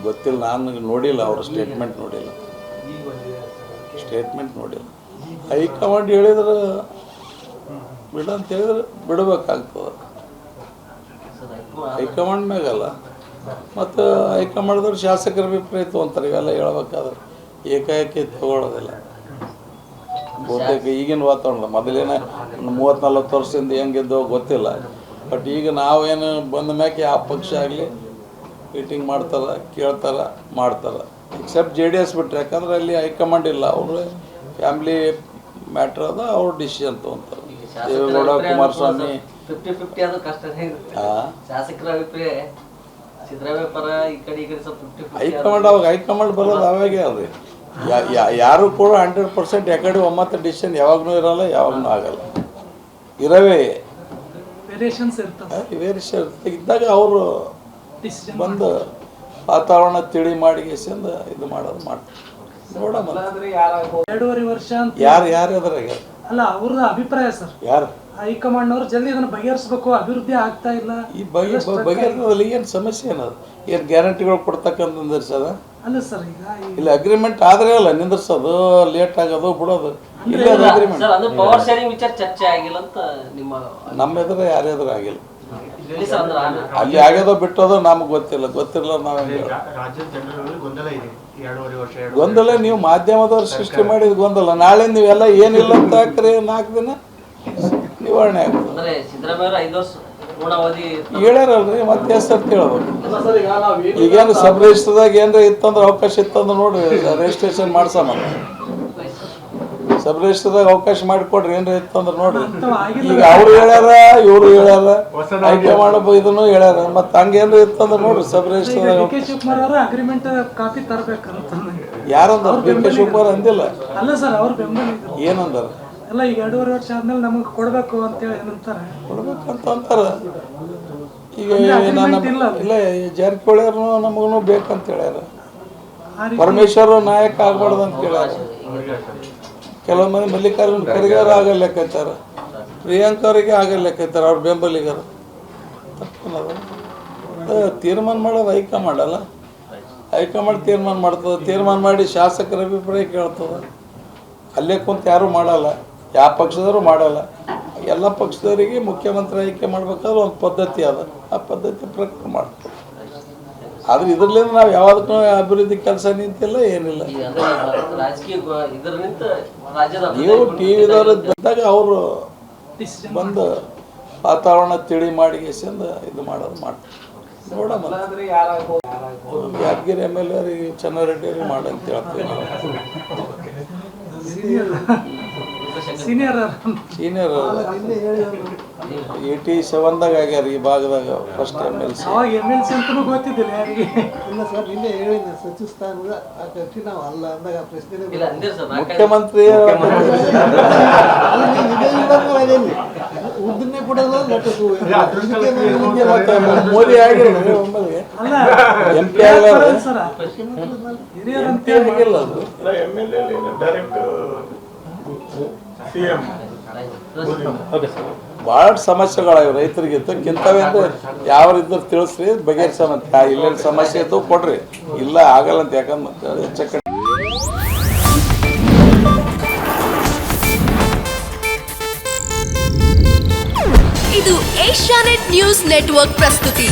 ಗೊತ್ತಿಲ್ಲ, ನಾನು ನೋಡಿಲ್ಲ ಅವ್ರ ಸ್ಟೇಟ್ಮೆಂಟ್ ನೋಡಿಲ್ಲ. ಹೈಕಮಾಂಡ್ ಹೇಳಿದ್ರೆ ಬಿಡ ಅಂತ ಹೇಳಿದ್ರೆ ಬಿಡಬೇಕಾಗ್ತದೆ. ಹೈಕಮಾಂಡ್ ಮ್ಯಾಗಲ್ಲ, ಮತ್ತು ಹೈಕಮಾಂಡ್ದವ್ರು ಶಾಸಕರ ಅಭಿಪ್ರಾಯ ತೊಗೊಂತಾರೆ. ಇವೆಲ್ಲ ಹೇಳ್ಬೇಕಾದ್ರೆ ಏಕಾಏಕಿ ತಗೊಳ್ಳೋದಿಲ್ಲ. ಬಹುತೇಕ ಈಗಿನ ವಾತಾವರಣ ಮೊದಲೇನ 30-40 ವರ್ಷದಿಂದ ಹೆಂಗಿದ್ದೋ ಗೊತ್ತಿಲ್ಲ. ಬಟ್ ಈಗ ನಾವೇನು ಬಂದ ಮ್ಯಾಕೆ ಯಾವ ಪಕ್ಷ ಆಗಲಿ ಮೀಟಿಂಗ್ ಮಾಡ್ತಾರೆ, ಕೇಳ್ತಾರೆ, ಮಾಡ್ತಾರೆ. ಎಕ್ಸೆಪ್ಟ್ JDS ಬಿಟ್ಟರೆ, ಯಾಕಂದ್ರೆ ಅಲ್ಲಿ ಹೈಕಮಾಂಡ್ ಇಲ್ಲ, ಅವರು ಫ್ಯಾಮ್ಲಿ ಮ್ಯಾಟ್ರ್ ಅದ, ಅವ್ರು ಡಿಸಿಷನ್ ತೊಗೊಂತಾರೆ. ದೇವೇಗೌಡ, ಕುಮಾರಸ್ವಾಮಿ 50-50 ಅದು ಕಷ್ಟ. ಶಾಸಕರ ಅಭಿಪ್ರಾಯ ಸಿದ್ದರಾಮಯ್ಯ ಪರ ಈ ಕಡೆ ಸ್ವಲ್ಪ 50-50. ಹೈಕಮಾಂಡ್ ಅವಾಗ ಹೈಕಮಾಂಡ್ ಬರೋದು ಅವಾಗೇ ಅಲ್ರಿ. ಯಾರು ಕೂಡ 100% ಯಾಕಡೆ ಒಮ್ಮತ ಡಿಸಿಷನ್ ಯಾವಾಗೂ ಇರಲ್ಲ, ಯಾವಾಗೂ ಆಗಲ್ಲ. ಇರವೇ ವೇರಿಯೇಷನ್ ಇದ್ದಾಗ ಅವರು ಬಂದು ವಾತಾವರಣ ತಿಳಿ ಮಾಡಿಗೆಸಿಂದ ಇದು ಮಾಡೋದು ಮಾಡ್ತಾರೆ. ನೋಡಮ್ಮ 2.5 ವರ್ಷ ಯಾರು ಅದ್ರಾಗ ಅಲ್ಲ ಅವ್ರದ ಅಭಿಪ್ರಾಯ ಸರ್. ಯಾರು ಹೈಕಮಾಂಡ್ ಅವ್ರು ಜಲ್ದಿ ಇದನ್ನ ಬಗೆಹರಿಸಬೇಕು, ಅಭಿವೃದ್ಧಿ ಆಗ್ತಾ ಇಲ್ಲ. ಈ ಬಗೆಹರಿಸೋದ್ರಲ್ಲಿ ಏನು ಸಮಸ್ಯೆ ಏನದು? ಏನು ಗ್ಯಾರಂಟಿಗಳು ಕೊಡ್ತಕ್ಕಂಥ ನಿಂದಿರ್ಸೋದ? ಅಲ್ಲ ಸರ್, ಈಗ ಇಲ್ಲ ಅಗ್ರಿಮೆಂಟ್ ಆದ್ರೆ ಅಲ್ಲ ನಿಂದಿರ್ಸೋದು, ಲೇಟ್ ಆಗೋದು, ಬಿಡೋದು. ಇಲ್ಲ ಅಗ್ರಿಮೆಂಟ್ ಪವರ್ ಶೇರಿಂಗ್ ವಿಚಾರ ಚರ್ಚೆ ಆಗಿಲ್ಲ ಅಂತ ನಮ್ಮ ಎದುರು ಯಾರ ಎದುರು ಆಗಿಲ್ಲ. ಅಲ್ಲಿ ಆಗ್ಯದೋ ಬಿಟ್ಟೋದೋ ನಮ್ಗೆ ಗೊತ್ತಿರಲ್ಲ. ನಾವೇನು ಗೊಂದಲ ನೀವು ಮಾಧ್ಯಮದವ್ರು ಸೃಷ್ಟಿ ಮಾಡಿದ ಗೊಂದಲ. ನಾಳೆ ನೀವೆಲ್ಲ ಏನಿಲ್ಲ ಅಂತ ಹಾಕ್ರಿ, 4 ದಿನ ನಿವಾರಣೆ ಆಗ್ತದೆ. ಹೇಳ್ಯಾರಲ್ರಿ, ಮತ್ತೆ ಎಷ್ಟು ಹೇಳ್ಬೇಕು. ಈಗೇನು ಸಬ್ ರಿಜಿಸ್ಟರ್ದಾಗ ಏನಾರ ಇತ್ತಂದ್ರೆ ಅವಕಾಶ ಇತ್ತಂದ್ರೆ ನೋಡ್ರಿ, ರಿಜಿಸ್ಟ್ರೇಷನ್ ಮಾಡ್ಸಮ್ಮ. ಸಬ್ ರಿಜಿಸ್ಟರ್ದಾಗ ಅವಕಾಶ ಮಾಡಿಕೊಡ್ರಿ, ಏನಾರ ಇತ್ತಂದ್ರೆ ನೋಡ್ರಿ. ಈಗ ಅವ್ರು ಹೇಳ್ಯಾರ, ಇವ್ರು ಹೇಳ್ಯಾರ, ಹೈಕಮಾಂಡ್ ಇದನ್ನು ಹೇಳ್ಯಾರ. ಮತ್ತೆ ಹಂಗೇನ್ರ ಇತ್ತಂದ್ರೆ ನೋಡ್ರಿ ಸಬ್ ರಿಜಿಸ್ಟರ್ದಾಗ. ಶಿವಕುಮಾರ್ ಅವರು ಅಗ್ರಿಮೆಂಟ್ ಕಾಪಿ ತರಬೇಕಂತ ಯಾರಂದ್ರ? DK ಶಿವಕುಮಾರ್ ಅಂದಿಲ್ಲ. ಅಲ್ಲ ಸರ್, ಅವ್ರ ಬೆಂಬಲ ಏನಂದಾರ? ಎಲ್ಲ ಈಗ 2.5 ವರ್ಷ ಆದ್ಮೇಲೆ ನಮಗೆ ಕೊಡ್ಬೇಕು ಅಂತೇಳಿ ಏನಂತಾರೆ, ಕೊಡ್ಬೇಕಂತ ಅಂತಾರ. ಈಗ ಇಲ್ಲ ಜಾರಕಿಹೊಳಿ ಅವ್ರನ್ನು ನಮಗೂ ಬೇಕಂತ ಹೇಳ್ಯಾರ. ಪರಮೇಶ್ವರ್ ನಾಯಕ ಆಗ್ಬಾರ್ದು ಅಂತ ಹೇಳ್ಯಾರ. ಕೆಲವು ಮಂದಿ ಮಲ್ಲಿಕಾರ್ಜುನ ಖರ್ಗೆ ಅವ್ರು ಆಗಲ್ಲೆಕ್ಕಾರ, ಪ್ರಿಯಾಂಕ ಅವರಿಗೆ ಆಗಲ್ಲೆಕ್ಕಾರ, ಅವ್ರ ಬೆಂಬಲಿಗರು. ತೀರ್ಮಾನ ಮಾಡೋದು ಹೈಕಮಾಂಡ್ ಅಲ್ಲ, ಹೈಕಮಾಂಡ್ ತೀರ್ಮಾನ ಮಾಡ್ತದೆ. ತೀರ್ಮಾನ ಮಾಡಿ ಶಾಸಕರ ಅಭಿಪ್ರಾಯ ಕೇಳ್ತದೆ. ಅಲ್ಲೇ ಕುಂತ ಯಾರೂ ಮಾಡಲ್ಲ, ಯಾವ ಪಕ್ಷದವರು ಮಾಡಲ್ಲ. ಎಲ್ಲ ಪಕ್ಷದವರಿಗೆ ಮುಖ್ಯಮಂತ್ರಿ ಆಯ್ಕೆ ಮಾಡ್ಬೇಕಾದ್ರೆ ಒಂದು ಪದ್ಧತಿ ಅದ, ಆ ಪದ್ಧತಿ ಪ್ರಕಾರ ಮಾಡ್ತಾರೆ. ಆದ್ರೆ ಇದ್ರಲ್ಲಿಂದ ನಾವು ಯಾವ್ದಕ್ಕೂ ಅಭಿವೃದ್ಧಿ ಕೆಲಸ ನಿಂತಿಲ್ಲ, ಏನಿಲ್ಲ. ನೀವು ಟಿವಿದವ್ರು ಬಂದಾಗ ಅವರು ಬಂದು ವಾತಾವರಣ ತಿಳಿ ಮಾಡಿಗೆಸಿಂದ ಇದು ಮಾಡೋದು ಮಾಡ್ತಾರೆ. ನೋಡಮ್ಮ, ಯಾದಗಿರಿ MLA ಅವ್ರಿಗೆ ಚೆನ್ನಾರೆಡ್ಡಿ ಅವ್ರಿಗೆ ಮಾಡಂತ ಹೇಳ್ತೀವಿ. ಸೀನಿಯರ್ 87ದಾಗ ಆಗ್ಯಾರ ಈ ಭಾಗದಾಗ ಫಸ್ಟ್ MLC. ಅವಾಗ MLC ಅಂತಲೂ ಗೊತ್ತಿದ್ದಿಲ್ಲ ಯಾರಿಗೆ. ಇಲ್ಲ ಸರ್, ನಿನ್ನೆ ಹೇಳಿದ ಸಚಿವ ಸ್ಥಾನದ ಕಟ್ಟಿ ನಾವು ಅಲ್ಲ ಅಂದಾಗ ಪ್ರಶ್ನೆ ಮುಖ್ಯಮಂತ್ರಿ ಉದ್ದನ್ನೇ ಕೊಡೋದು ಮೋದಿ ಆಗಿಲ್ಲ ಒಮ್ಮೆಗೆ MP ಆಗಿಲ್ಲ. ಅದು ಭಾಳ ಸಮಸ್ಯೆಗಳಾಗಿವೆ ರೈತರಿಗಿಂತ. ಇಂಥವೇಂದ್ರೆ ಯಾವ ಇದ್ದರು ತಿಳಿಸ್ರಿ, ಬಗೆಹರಿಸೋಣಂತ. ಇಲ್ಲೆಲ್ಲಿ ಸಮಸ್ಯೆ ಇತ್ತು ಕೊಡ್ರಿ, ಇಲ್ಲ ಆಗಲ್ಲ ಅಂತ. ಯಾಕಂದ್ರೆ ಹೆಚ್ಚ ಇದು ಏಷ್ಯಾನೆಟ್ ನ್ಯೂಸ್ ನೆಟ್ವರ್ಕ್ ಪ್ರಸ್ತುತಿ.